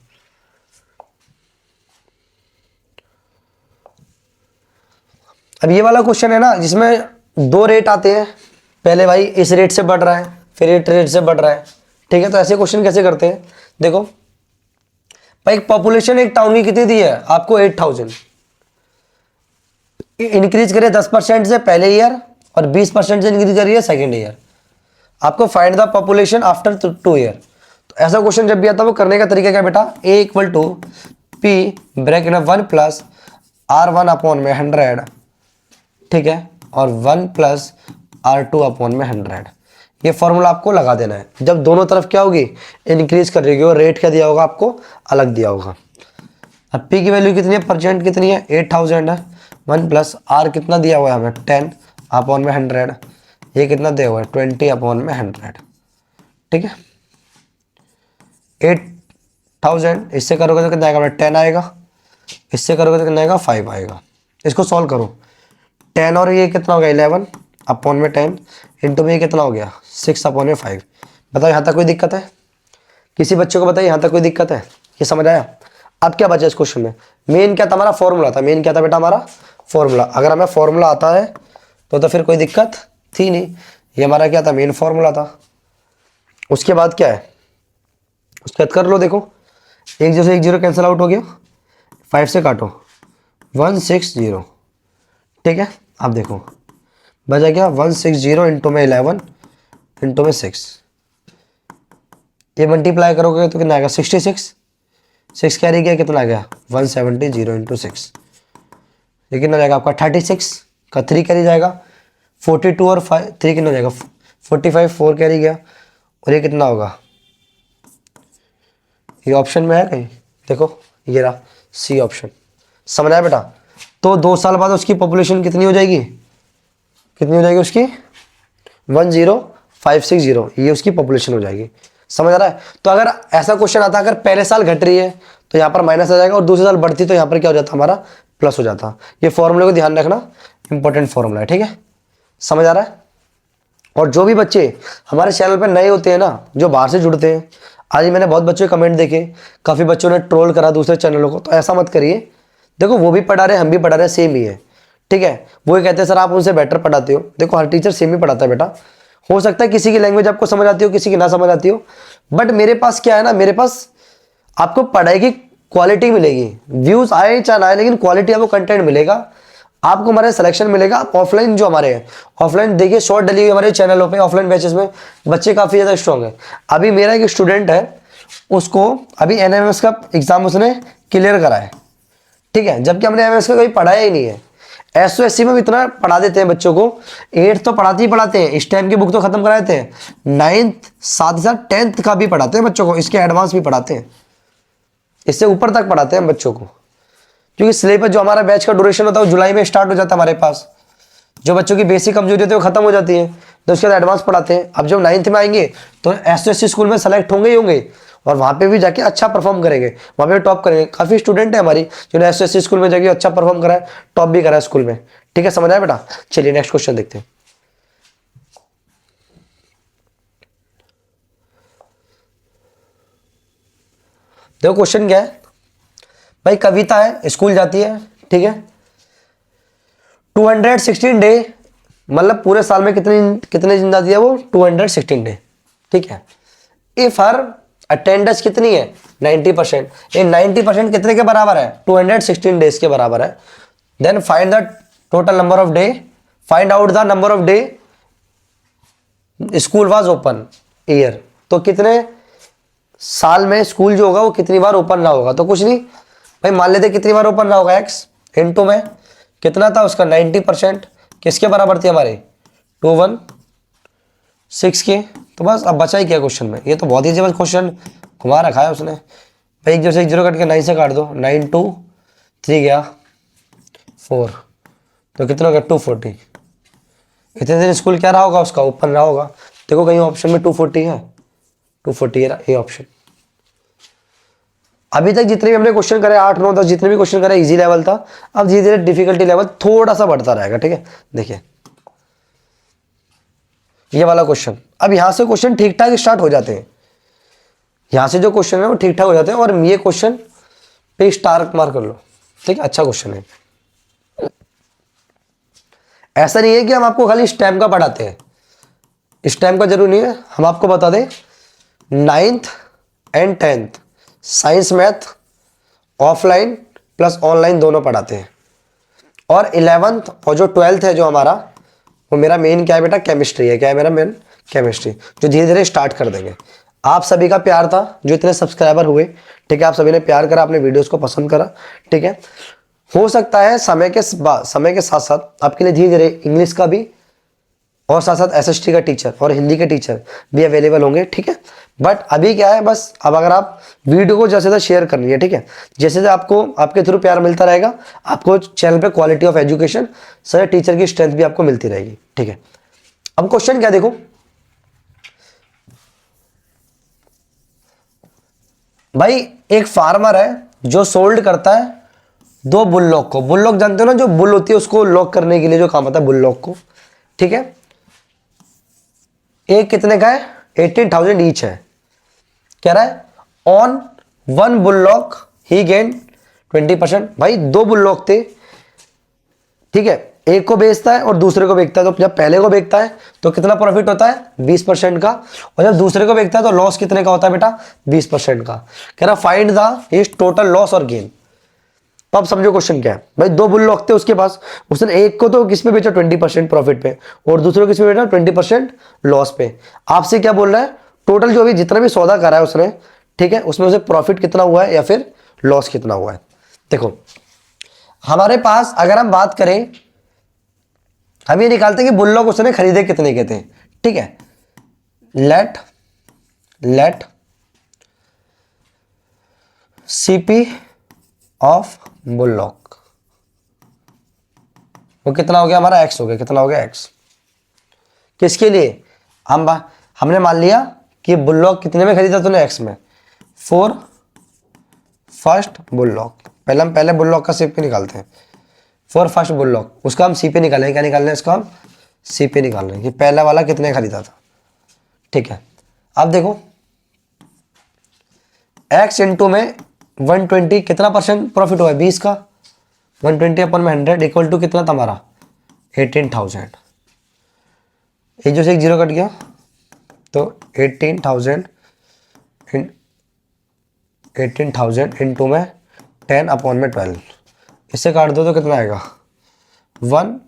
अब ये वाला क्वेश्चन है ना जिसमें दो रेट आते हैं, पहले भाई इस रेट से बढ़ रहा है फिर इस रेट से बढ़ रहा है। ठीक है, तो ऐसे क्वेश्चन कैसे करते हैं, देखो भाई पॉपुलेशन एक टाउन की कितनी दी है आपको 8,000, इंक्रीज करिए 10% से पहले ईयर और 20% से इंक्रीज करिए सेकेंड ईयर। आपको find the population after 2 year. तो ऐसा क्वेश्चन जब भी आता है वो करने का तरीका क्या बेटा, ए इक्वल टू पी ब्रैकेट में 1 प्लस R1 अपॉन में 100, ठीक है, और 1 प्लस R2 अपॉन में 100। ये फॉर्मूला आपको लगा देना है। जब दोनों तरफ क्या होगी इंक्रीज कर रही होगी, रेट क्या दिया होगा आपको अलग दिया होगा। अब पी की वैल्यू कितनी है, परसेंट कितनी है 8,000 है, 1 प्लस आर कितना दिया हुआ है हमें 10 अपॉन में 100, ये कितना दिया हुआ है 20 अपॉन में 100। ठीक है, 8,000 इससे करोगे तो कितना आएगा 10 आएगा, इससे करोगे तो कितना आएगा 5 आएगा। इसको सॉल्व करो, 10 और ये कितना हो गया 11 अपॉन में 10 इंटू में ये कितना हो गया 6 अपॉन में 5। बताओ यहाँ तक कोई दिक्कत है, किसी बच्चे को बताइए यहाँ तक कोई दिक्कत है, ये समझ आया। अब क्या बचा इस क्वेश्चन में, मेन क्या था हमारा फॉर्मूला था, मेन क्या था बेटा हमारा फॉर्मूला। अगर हमें फॉर्मूला आता है तो फिर कोई दिक्कत थी नहीं, ये हमारा क्या था मेन फॉर्मूला था। उसके बाद क्या है, उसके बाद कर लो, देखो 1 0 से 1 0 कैंसिल आउट हो गया, 5 से काटो 160। ठीक है, अब देखो बचा क्या 160 इंटू में 11 इंटू में 6, ये मल्टीप्लाई करोगे तो कितना आएगा 66, 6 कैरी किया कितना आ गया 170 इंटू 6, ये कितना जाएगा आपका 36 का 3 कैरी जाएगा, 42 और 5 3 कितना जाएगा 45, 4 कैरी गया, और ये कितना होगा, ये ऑप्शन में है कहीं, देखो ये रहा सी ऑप्शन। समझ आया बेटा। तो 2 साल बाद उसकी पॉपुलेशन कितनी हो जाएगी, कितनी हो जाएगी उसकी 10560, ये उसकी पॉपुलेशन हो जाएगी। समझ आ रहा है। तो अगर ऐसा क्वेश्चन आता अगर पहले साल घट रही है तो यहाँ पर माइनस आ जाएगा, और दूसरे साल बढ़ती तो यहाँ पर क्या हो जाता हमारा प्लस हो जाता। ये फॉर्मूले को ध्यान रखना, इंपॉर्टेंट फॉर्मूला है। ठीक है, समझ आ रहा है। और जो भी बच्चे हमारे चैनल पर नए होते हैं ना, जो बाहर से जुड़ते हैं, आज ही मैंने बहुत बच्चों के कमेंट देखे, काफ़ी बच्चों ने ट्रोल करा दूसरे चैनलों को, तो ऐसा मत करिए। देखो वो भी पढ़ा रहे हम भी पढ़ा रहे, सेम ही है। ठीक है, वो ये कहते हैं सर आप उनसे बेटर पढ़ाते हो, देखो हर टीचर सेम ही पढ़ाता है बेटा। हो सकता है किसी की लैंग्वेज आपको समझ आती हो, किसी की ना समझ आती हो, बट मेरे पास क्या है ना, मेरे पास आपको पढ़ाई की क्वालिटी मिलेगी, व्यूज आए चाहे ना आए, लेकिन क्वालिटी आपको कंटेंट मिलेगा, आपको हमारे सिलेक्शन मिलेगा। ऑफलाइन जो हमारे हैं, ऑफलाइन देखिए शॉर्ट डली हुई हमारे चैनलों पे, ऑफलाइन बैचेस में बच्चे काफ़ी ज़्यादा स्ट्रॉन्ग है। अभी मेरा एक स्टूडेंट है, उसको अभी एनएमएस का एग्जाम उसने क्लियर करा है। ठीक है, जबकि हमने एमएस का कभी पढ़ाया ही नहीं है। एसओएससी में भी इतना पढ़ा देते हैं बच्चों को, 8th तो पढ़ाते ही पढ़ाते हैं, इस टाइम की बुक तो खत्म करा देते हैं, 9th साथ ही साथ 10th का भी पढ़ाते हैं बच्चों को, इसके एडवांस भी पढ़ाते हैं, इससे ऊपर तक पढ़ाते हैं बच्चों को। क्योंकि सिलेबस जो हमारा बैच का ड्यूरेशन होता है वो जुलाई में स्टार्ट हो जाता है हमारे पास। जो बच्चों की बेसिक कमजोरी होती है वो खत्म हो जाती है, तो उसके बाद एडवांस पढ़ाते हैं। अब जब 9th में आएंगे तो एसओएससी स्कूल में सेलेक्ट होंगे ही होंगे, और वहाँ पे भी जाके अच्छा परफॉर्म करेंगे, वहाँ पे टॉप करेंगे। काफ़ी स्टूडेंट है हमारी जिन्होंने एसओएससी स्कूल में जाके अच्छा परफॉर्म करा है, टॉप भी करा है स्कूल में। ठीक है, समझ आया बेटा। चलिए नेक्स्ट क्वेश्चन देखते हैं। देखो क्वेश्चन क्या है भाई, कविता है स्कूल जाती है, ठीक है, 216 डे, मतलब पूरे साल में कितने दिन जाती है वो 216 डे। ठीक है, इफ हर अटेंडेंस कितनी है 90%, ये 90% कितने के बराबर है 216 डेज के बराबर है। Then find the total number of day, find out the number of day school was open year. तो कितने साल में स्कूल जो होगा वो कितनी बार ओपन रहा होगा, तो कुछ नहीं भाई, मान लेते कितनी बार ओपन रहा होगा x इंटू में कितना था उसका 90%, किसके बराबर थी हमारे 216 के। तो बस अब बचा ही क्या क्वेश्चन में, ये तो बहुत ही जबरदस्त क्वेश्चन घुमा रखा है उसने भाई। 1 0 से 1 0 कट के 9 से काट दो, 9 2 3 गया 4, तो कितना हो गया 240। इतने दिन स्कूल क्या रहा होगा उसका, ओपन रहा होगा। देखो कहीं ऑप्शन में 240 है, 240 है ये ऑप्शन। अभी तक जितने भी हमने क्वेश्चन करे 8 9 10 जितने भी क्वेश्चन करे इजी लेवल था। अब धीरे धीरे डिफिकल्टी लेवल थोड़ा सा बढ़ता रहेगा, ठीक है। देखिए ये वाला क्वेश्चन, अब यहां से क्वेश्चन ठीक ठाक स्टार्ट हो जाते हैं, यहां से जो क्वेश्चन है वो ठीक ठाक हो जाते हैं। और ये क्वेश्चन पे स्टार मार्क कर लो, ठीक है, अच्छा क्वेश्चन है। ऐसा नहीं है कि हम आपको खाली स्टेम का पढ़ाते हैं, स्टेम का जरूर नहीं है। हम आपको बता दें 9th and 10th science math offline plus online दोनों पढ़ाते हैं। और 11th और जो 12th है जो हमारा, वो मेरा मेन क्या है बेटा, केमिस्ट्री है। क्या है मेरा मेन, केमिस्ट्री, जो धीरे धीरे स्टार्ट कर देंगे। आप सभी का प्यार था, जो इतने सब्सक्राइबर हुए, ठीक है, आप सभी ने प्यार करा, अपने वीडियोस को पसंद करा, ठीक है। हो सकता है समय के साथ साथ आपके लिए धीरे धीरे इंग्लिश का भी और साथ साथ एसएसटी का टीचर और हिंदी के टीचर भी अवेलेबल होंगे, ठीक है। बट अभी क्या है, बस अब अगर आप वीडियो को जैसे शेयर करनी है, ठीक है, जैसे जैसे आपको आपके थ्रू प्यार मिलता रहेगा, आपको चैनल पे quality of education sir teacher की स्ट्रेंथ भी आपको मिलती रहेगी, ठीक है। अब क्वेश्चन क्या देखो भाई, एक फार्मर है जो सोल्ड करता है 2 बुललॉक को। बुललॉक जानते हो ना, जो बुल होती है उसको लॉक करने के लिए जो काम आता है बुललॉक को, ठीक है। एक कितने का है, 18,000 ईच है। कह रहा है ऑन 1 बुललॉक ही गेन 20%। भाई 2 बुललॉक थे, ठीक है, एक को बेचता है और दूसरे को बेचता है। तो जब पहले को बेचता है तो कितना प्रॉफिट होता है, 20% का। और जब दूसरे को बेचता है तो लॉस कितने का होता है बेटा, 20% का। कह रहा find the his total loss और गेन। तो अब समझो क्वेश्चन क्या है भाई, 2 बुललॉक थे उसके पास, उसने एक को तो किस पे बेचा, 20% प्रॉफिट पे, और दूसरे को किस पे बेचा, 20% लॉस पे। आपसे क्या बोल रहा है, टोटल जो भी जितना भी सौदा करा है उसने, ठीक है, उसमें उसे प्रॉफिट कितना हुआ है या फिर लॉस कितना हुआ है। देखो हमारे पास अगर हम बात करें, हम ये निकालते हैं कि बुललॉक उसने खरीदे कितने के थे, ठीक है। लेट सीपी ऑफ बुललॉक, वो कितना हो गया हमारा, एक्स हो गया। कितना हो गया, एक्स। किसके लिए, हमने मान लिया कि बुललॉक कितने में खरीदा तूने, एक्स में, फॉर फर्स्ट बुललॉक। पहले बुललॉक का सीपी निकालते हैं, फॉर फर्स्ट बुललॉक, उसका हम सीपी निकालेंगे। क्या निकालना है, इसका हम सीपी निकाल रहे हैं कि पहला वाला कितने खरीदा था, ठीक है। अब देखो एक्स इंटू में 120 कितना परसेंट प्रॉफिट हुआ है, 20 का। 120 अपन में 100 इक्वल टू कितना था हमारा, 18,000। एक जो से एक जीरो कट गया तो 18,000 इंटू में 10 अपॉन में 12, इससे काट दो तो कितना आएगा 1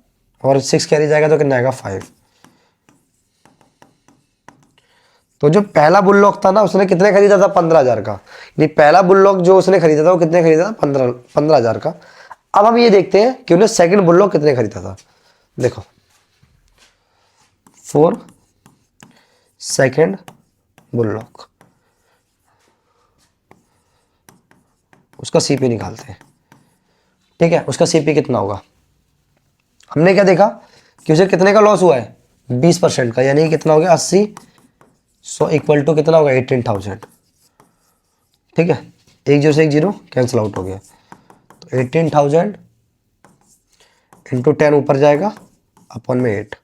और 6 कैरी जाएगा तो कितना आएगा 5। तो जो पहला बुललॉक था ना उसने कितने खरीदा था, 15,000 का। ये पहला बुललॉक जो उसने खरीदा था वो कितने खरीदा था, 15,000 का। अब हम ये देखते हैं कि उन्हें सेकंड बुललॉक कितने खरीदा था। देखो फॉर सेकंड बुललॉक, उसका सीपी निकालते हैं, ठीक है। उसका सीपी कितना होगा, हमने क्या देखा कि उसे कितने का लॉस हुआ है, 20% का, यानी कितना हो गया 80, 100 इक्वल टू कितना होगा 18,000, ठीक है। एक जीरो से एक जीरो कैंसिल आउट हो गया, तो 18,000 इंटू 10 ऊपर जाएगा अपॉन में 8,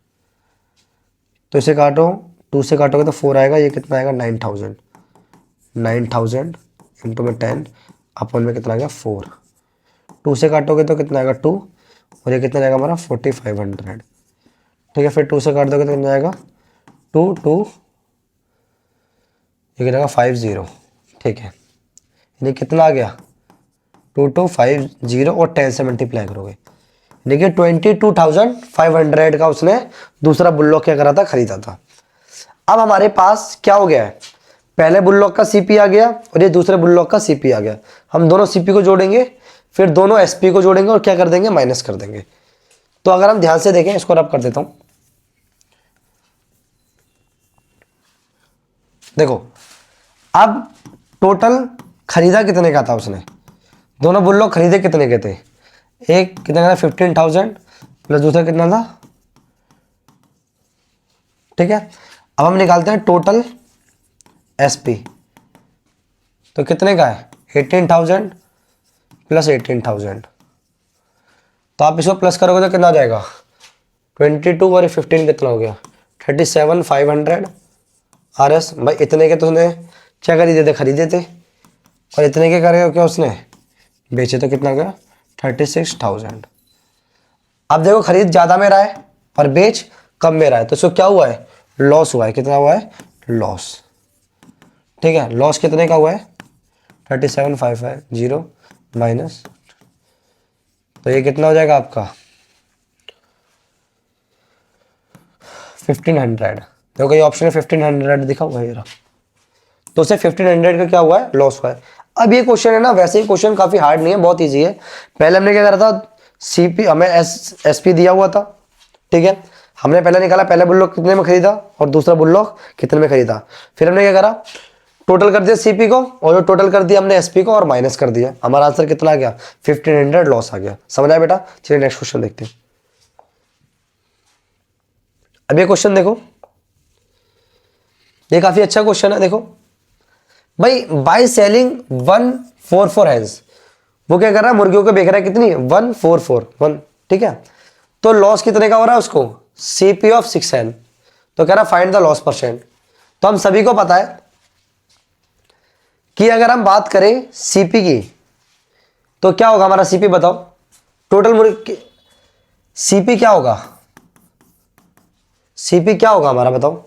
तो इसे काटो 2 से काटोगे तो 4 आएगा। ये कितना आएगा 9,000 इंटू में 10 अपॉन में कितना आएगा 4। 2 से काटोगे तो कितना आएगा 2, और ये कितना जाएगा हमारा 4,500, ठीक है। फिर 2 से काट दोगे तो कितना आएगा 2 2, ये कितना 50, ठीक है। यानी कितना आ गया 2250 और 10 से मल्टीप्लाई करोगे, देखिए 22,500 का उसने दूसरा बुललॉक क्या करा था, खरीदा था। अब हमारे पास क्या हो गया है, पहले बुललॉक का सीपी आ गया और ये दूसरे बुललॉक का सीपी आ गया। हम दोनों सीपी को जोड़ेंगे, फिर दोनों एसपी को जोड़ेंगे और क्या कर देंगे, माइनस कर देंगे। तो अगर हम ध्यान से देखें, इसको रब कर देता हूं, देखो अब टोटल खरीदा कितने का था उसने, दोनों बुललॉक खरीदे कितने के थे, एक कितना था 15,000 प्लस दूसरा कितना था ठीक है। अब हम निकालते हैं टोटल एसपी, तो कितने का है 18,000 प्लस 18,000, तो आप इसको प्लस करोगे तो कितना आ जाएगा 22 और 15 कितना हो गया 37,500 RS। भाई इतने के तो उसने क्या खरीदे थे और इतने के करेगा क्या उसने बेचे, तो कितना गया 36,000। अब देखो खरीद ज़्यादा में रहा है और बेच कम में रहा है, तो इसको क्या हुआ है लॉस हुआ है। कितना हुआ है लॉस, ठीक है। लॉस कितने का हुआ है 37,550 माइनस, तो ये कितना हो जाएगा आपका 1500। देखो ये ऑप्शन है 1500 दिखा हुआ है, तो उसे 1500 का क्या हुआ है लॉस हुआ है। अब ये क्वेश्चन है ना, वैसे ही क्वेश्चन काफी हार्ड नहीं है, बहुत इजी है। पहले हमने क्या करा था सीपी हमें एसपी दिया हुआ था, ठीक है। हमने पहले निकाला पहले बुल्लॉक कितने में खरीदा और दूसरा बुल्लॉक कितने में खरीदा, फिर हमने क्या करा टोटल कर दिया सीपी को और जो टोटल कर दिया हमने एसपी को और माइनस कर दिया, हमारा आंसर कितना आ गया 1500 लॉस आ गया। समझ आया बेटा। चलिए नेक्स्ट क्वेश्चन देखते हैं। अब ये क्वेश्चन देखो, ये काफी अच्छा क्वेश्चन है। देखो भाई बाय सेलिंग 144 हैंस, वो क्या कर रहा है मुर्गियों को बेच रहा है कितनी 1441, ठीक है। तो लॉस कितने का हो रहा है उसको सीपी ऑफ 6n, तो कह रहा फाइंड द लॉस %। तो हम सभी को पता है कि अगर हम बात करें सीपी की तो क्या होगा हमारा सीपी बताओ, टोटल मुर्गी सीपी क्या होगा, सीपी क्या होगा हमारा बताओ,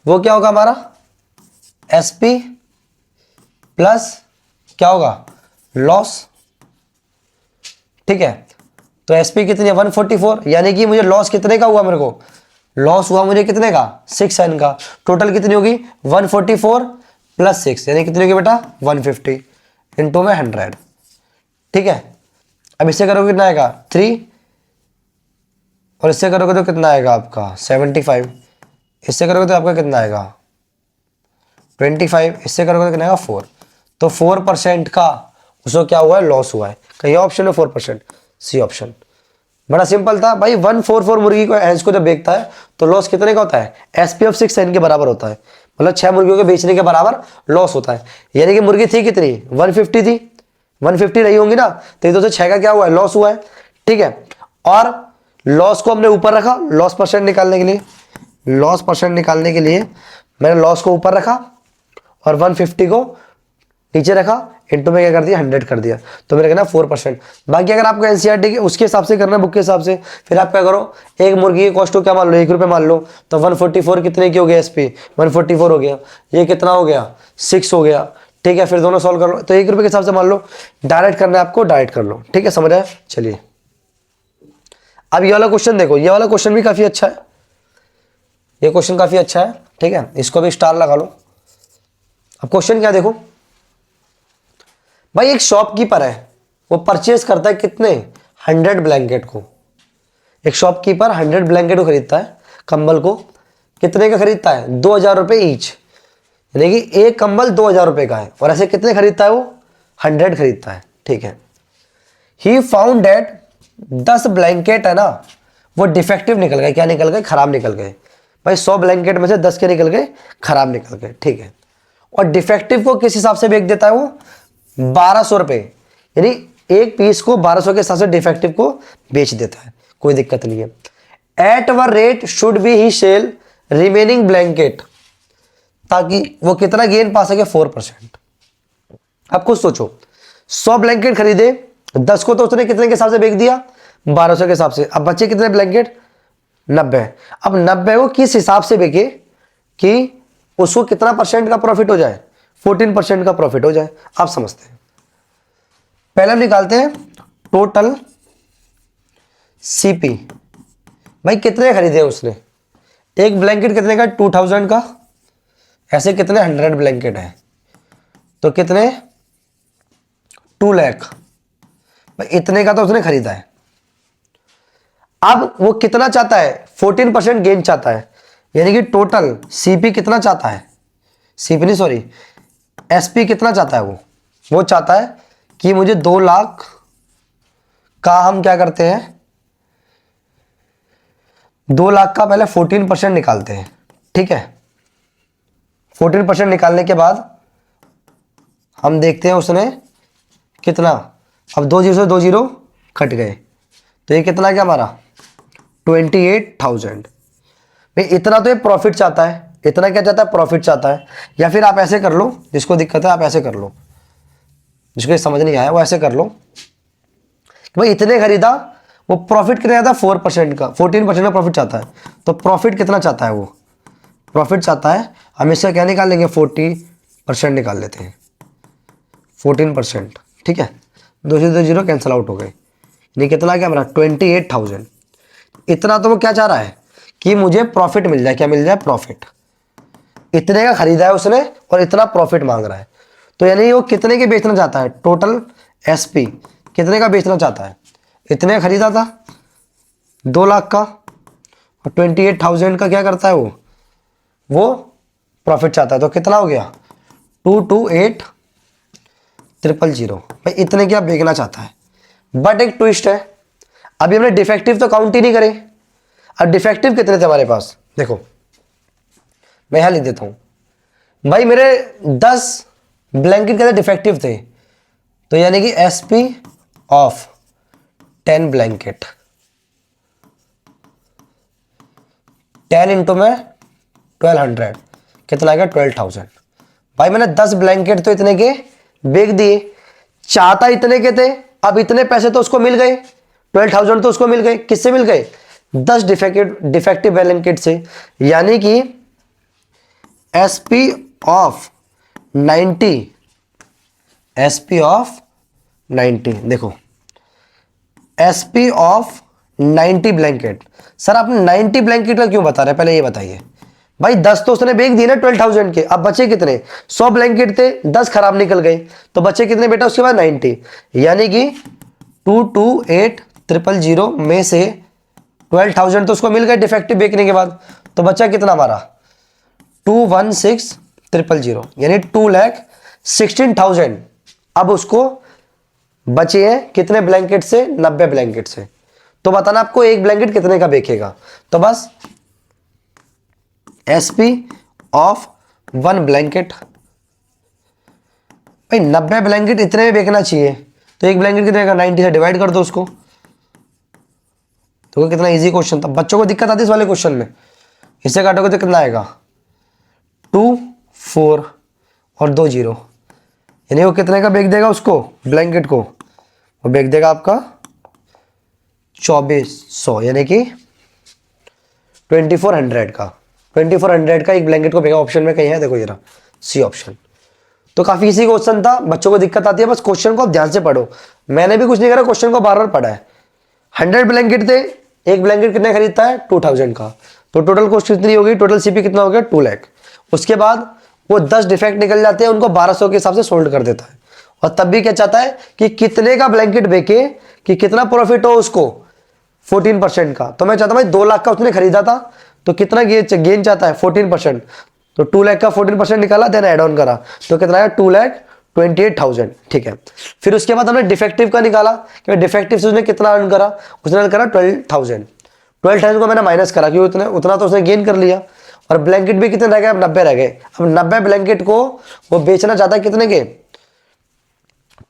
वो क्या होगा हमारा एसपी प्लस क्या होगा लॉस, ठीक है। तो एसपी कितनी है 144, यानी कि मुझे लॉस कितने का हुआ, मेरे को लॉस हुआ मुझे कितने का 6n का। टोटल कितनी होगी 144 प्लस 6 यानी कितनी होगी बेटा 150 इंटू में 100, ठीक है। अब इससे करोगे कितना आएगा 3 और इससे करोगे तो कितना आएगा आपका 75, इससे करोगे तो आपका कितना आएगा 25, इससे करोगे तो कितना आएगा 4। तो 4% का उसको क्या हुआ है लॉस हुआ है। कहीं ऑप्शन में 4%, सी ऑप्शन। बड़ा सिंपल था भाई, 144 मुर्गी को हैंस को जब बेचता है तो लॉस कितने का होता है एसपी ऑफ 6n के बराबर होता है, मतलब 6 मुर्गियों के बेचने के बराबर लॉस होता है। यानी कि मुर्गी थी कितनी 150 थी, 150 रही होंगी ना, तो ये तो 6 का क्या हुआ है लॉस हुआ है, ठीक है। और लॉस को हमने ऊपर रखा लॉस % निकालने के लिए, लॉस % निकालने के लिए मैंने लॉस को ऊपर रखा और 150 को नीचे रखा, इंटू में क्या कर दिया 100 कर दिया, तो मेरा कहना 4%। बाकी अगर आपको एनसीईआरटी के उसके हिसाब से करना है बुक के हिसाब से, फिर आप क्या करो एक मुर्गी की कॉस्ट को क्या मान लो 1 रुपये मान लो, तो 144 कितने की हो गया एसपी 144 हो गया, ये कितना हो गया 6 हो गया, ठीक है। फिर दोनों सॉल्व कर लो, तो 1 रुपये के हिसाब से मान लो, डायरेक्ट करना है आपको डायरेक्ट कर लो, ठीक है समझ आया। चलिए अब ये वाला क्वेश्चन देखो, ये वाला क्वेश्चन भी काफी अच्छा है, ये क्वेश्चन काफी अच्छा है, ठीक है, इसको भी स्टार लगा लो। अब क्वेश्चन क्या देखो भाई, एक शॉपकीपर है वो परचेज करता है कितने 100 ब्लैंकेट को, एक शॉपकीपर 100 ब्लैंकेट को खरीदता है, कंबल को कितने का खरीदता है 2,000 रुपये ईच, यानी कि एक कंबल 2,000 रुपये का है, और ऐसे कितने खरीदता है वो 100 खरीदता है, ठीक है। ही फाउंड डेट 10 ब्लैंकेट है ना वो डिफेक्टिव निकल गए, क्या निकल गए खराब निकल गए। भाई 100 ब्लैंकेट में से 10 के निकल गए खराब निकल गए, ठीक है। और डिफेक्टिव को किस हिसाब से बेच देता है वो 1200 रुपये, यानी एक पीस को 1200 के हिसाब से डिफेक्टिव को बेच देता है, कोई दिक्कत नहीं है। At what rate should be he sell remaining blanket, ताकि वो कितना गेन पा सके 4%। आप खुद सोचो 100 ब्लैंकेट खरीदे, 10 को तो उसने कितने के हिसाब से बेच दिया 1200 के हिसाब से, अब बचे कितने ब्लैंकेट 90। अब 90 को किस हिसाब से बेचे कि उसको कितना % का प्रॉफिट हो जाए 14% का प्रॉफिट हो जाए, आप समझते हैं। पहले हम निकालते हैं टोटल सीपी, भाई कितने खरीदे उसने, एक ब्लैंकेट कितने का 2000 का, ऐसे कितने 100 ब्लैंकेट है तो कितने 2 लाख, भाई इतने का तो उसने खरीदा है। अब वो कितना चाहता है 14% गेन चाहता है, यानी कि टोटल सीपी कितना चाहता है, सीपी नहीं सॉरी एसपी कितना चाहता है, वो चाहता है कि मुझे 2 लाख का हम क्या करते हैं 2 लाख का पहले 14% निकालते हैं, ठीक है, 14% निकालने के बाद हम देखते हैं उसने कितना, अब 2 जीरो से 2 जीरो कट गए, तो ये कितना क्या हमारा 28,000। भाई इतना तो ये प्रॉफिट चाहता है, इतना क्या चाहता है, प्रॉफिट चाहता है। या फिर आप ऐसे कर लो, जिसको दिक्कत है आप ऐसे कर लो, जिसको ये समझ नहीं आया वो ऐसे कर लो कि भाई इतने खरीदा, वो प्रॉफिट कितना चाहता है, 4% का, 14% का प्रॉफिट चाहता है। तो प्रॉफिट कितना चाहता है, वो प्रॉफिट चाहता है, हम इसका क्या निकाल लेंगे, 40% निकाल लेते हैं, 14%। ठीक है, 2 से 2 जीरो कैंसिल आउट हो गए, नहीं कितना क्या हमारा 28,000। इतना तो वो क्या चाह रहा है कि मुझे प्रॉफिट मिल जाए, क्या मिल जाए, प्रॉफिट। इतने का खरीदा है उसने और इतना प्रॉफिट मांग रहा है, तो यानी वो कितने के बेचना चाहता है, टोटल एसपी कितने का बेचना चाहता है, इतने का खरीदा था 2 लाख का, और 28,000 का क्या करता है वो प्रॉफिट चाहता है। तो कितना हो गया 228,000। भाई इतने क्या बेचना चाहता है, बट एक ट्विस्ट है, अभी हमने डिफेक्टिव तो काउंट ही नहीं करे। अब डिफेक्टिव कितने थे हमारे पास, देखो मैं यहां लिख देता हूं, भाई मेरे 10 ब्लैंकेट के डिफेक्टिव थे, तो यानी कि एसपी ऑफ 10 ब्लैंकेट, 10 इंटू में 1200 कितना आ गया 12,000। भाई मैंने 10 ब्लैंकेट तो इतने के बेच दिए, चाहता इतने के थे, अब इतने पैसे तो उसको मिल गए, 12,000 तो उसको मिल गए, किससे मिल गए, 10 डिफेक्टिव ब्लैंकेट से। यानी कि एसपी ऑफ 90, एसपी ऑफ 90, देखो एसपी ऑफ 90 ब्लैंकेट। सर आप 90 ब्लैंकेट का क्यों बता रहे हैं, पहले ये बताइए। भाई 10 तो उसने बेच दिए ना 12,000 के, अब बचे कितने, 100 ब्लैंकेट थे, 10 खराब निकल गए, तो बचे कितने बेटा उसके बाद 90। यानी कि 228,000 में से 12,000 तो उसको मिल गए डिफेक्टिव बेचने के बाद, तो बचा कितना हमारा 216,000, यानी 2,16,000 अब उसको बचे हैं कितने ब्लैंकेट से, 90 ब्लैंकेट से। तो बताना आपको एक ब्लैंकेट कितने का बेचेगा, तो बस एसपी ऑफ 1 ब्लैंकेट, भाई 90 ब्लैंकेट इतने में बेचना चाहिए, तो एक ब्लैंकेट कितने का 90 से डिवाइड कर दो उसको। तो कितना इजी क्वेश्चन था, बच्चों को दिक्कत आती है इस वाले क्वेश्चन में, इससे काटोगे तो कितना आएगा 2 4 और 2 जीरो, यानी वो कितने का बेच देगा उसको, ब्लैंकेट को, वो बेच देगा आपका 2400, यानी कि 2400 का, 2400 का एक ब्लैंकेट को बेचेगा। ऑप्शन में कहीं है, देखो ये रहा सी ऑप्शन। तो काफी इजी क्वेश्चन था, बच्चों को दिक्कत आती है, बस क्वेश्चन को आप ध्यान से पढ़ो, मैंने भी कुछ नहीं करा, क्वेश्चन को बार बार पढ़ा है। 100 ब्लैंकेट थे, एक ब्लैंकेट कितने खरीदता है 2,000 का, तो टोटल कॉस्ट कितनी होगी, टोटल सीपी कितना हो गया 2 लाख। उसके बाद वो 10 डिफेक्ट निकल जाते हैं, उनको 1200 के हिसाब से सोल्ड कर देता है, और तब भी क्या चाहता है कि कितने का ब्लैंकेट बेचे, कि कितना प्रॉफिट हो उसको 14% का। तो मैं चाहता हूं भाई 2 लाख का उसने खरीदा था, तो कितना गेन चाहता है 14%, तो 2 लाख का 14% निकाला, देन एड ऑन करा, तो कितना आया 2,28,000। ठीक है, फिर उसके बाद हमने डिफेक्टिव का निकाला कि डिफेक्टिव से उसने कितना अर्न करा, उसने करा 12,000। 12,000 को मैंने माइनस करा क्योंकि उतना तो उसने गेन कर लिया, और ब्लैंकेट भी कितने रह गए, अब 90 रह गए। अब 90 ब्लैंकेट को वो बेचना चाहता है कितने के,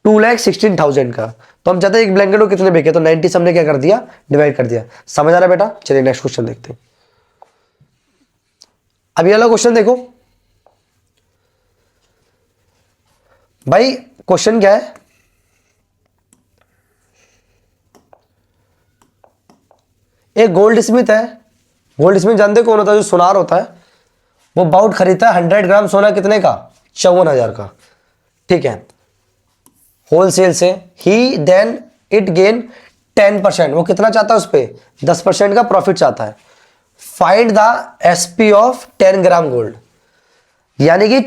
2,16,000 का। तो हम चाहते हैं एक ब्लैंकेट को कितने बेचे, तो 90 से हमने क्या कर दिया, डिवाइड कर दिया। समझ आ रहा है बेटा, चलिए नेक्स्ट क्वेश्चन देखते हैं। अब ये वाला क्वेश्चन देखो भाई, क्वेश्चन क्या है, एक गोल्ड स्मिथ है, गोल्ड स्मिथ जानते कौन होता है, जो सुनार होता है, वो बाउट खरीदता है 100 ग्राम सोना कितने का, 54,000 का। ठीक है, होलसेल से ही, देन इट गेन 10%, वो कितना चाहता है उस पर 10% का प्रॉफिट चाहता है। Find the SP of 10 gram gold, यानी कि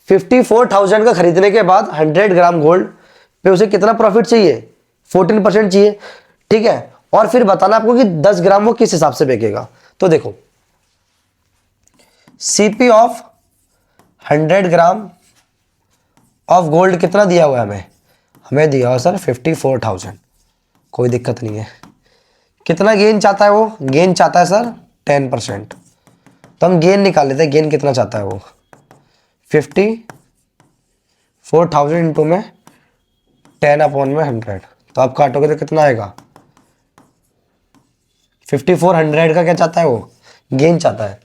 54,000 का खरीदने के बाद 100 ग्राम गोल्ड पे उसे कितना प्रॉफिट चाहिए, 14% चाहिए। ठीक है, और फिर बताना आपको कि 10 ग्राम वो किस हिसाब से बेचेगा। तो देखो CP of 100 gram of gold कितना दिया हुआ है हमें, हमें दिया हुआ सर 54,000, कोई दिक्कत नहीं है। कितना गेन चाहता है वो, गेन चाहता है सर 10%, तो हम गेन निकाल लेते हैं, गेन कितना चाहता है वो, 54,000 इंटू में 10/100। तो आप काटोगे तो कितना आएगा, 5400 का क्या चाहता है वो, गेन चाहता है।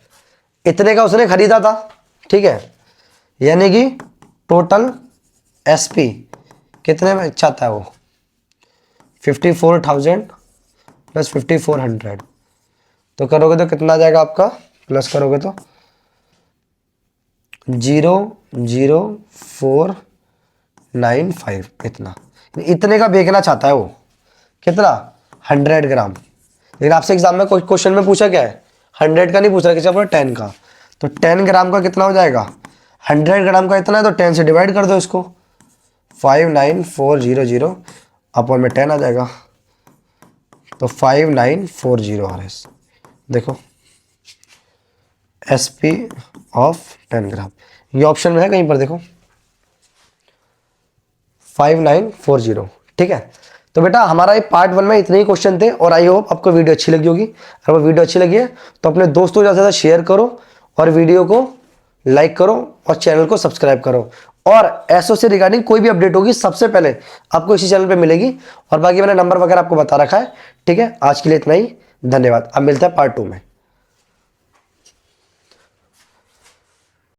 इतने का उसने खरीदा था, ठीक है, यानी कि टोटल एसपी कितने में चाहता है वो, 54,000 प्लस 5400। तो करोगे तो कितना आ जाएगा आपका, प्लस करोगे तो 00495, इतने का बेचना चाहता है वो, कितना, 100 ग्राम। लेकिन आपसे एग्जाम में कोई क्वेश्चन में पूछा क्या है, 100 का नहीं पूछ रहा, किसी 10 का। तो 10 ग्राम का कितना हो जाएगा, 100 ग्राम का इतना है, तो 10 से डिवाइड कर दो इसको, 59400 अपॉन में 10 आ जाएगा, तो 5940 आ रहा है। देखो एसपी ऑफ 10 ग्राम, ये ऑप्शन में है कहीं पर, देखो 5940, ठीक है। तो बेटा हमारा ये पार्ट 1 में इतने ही क्वेश्चन थे, और आई होप आपको वीडियो अच्छी लगी होगी। अगर वो वीडियो अच्छी लगी है तो अपने दोस्तों को ज़्यादा से ज़्यादा शेयर करो, और वीडियो को लाइक करो, और चैनल को सब्सक्राइब करो। और एसओ से रिगार्डिंग कोई भी अपडेट होगी सबसे पहले आपको इसी चैनल पे मिलेगी। और बाकी मैंने नंबर वगैरह आपको बता रखा है, ठीक है। आज के लिए इतना ही, धन्यवाद। अब मिलता है पार्ट 2 में।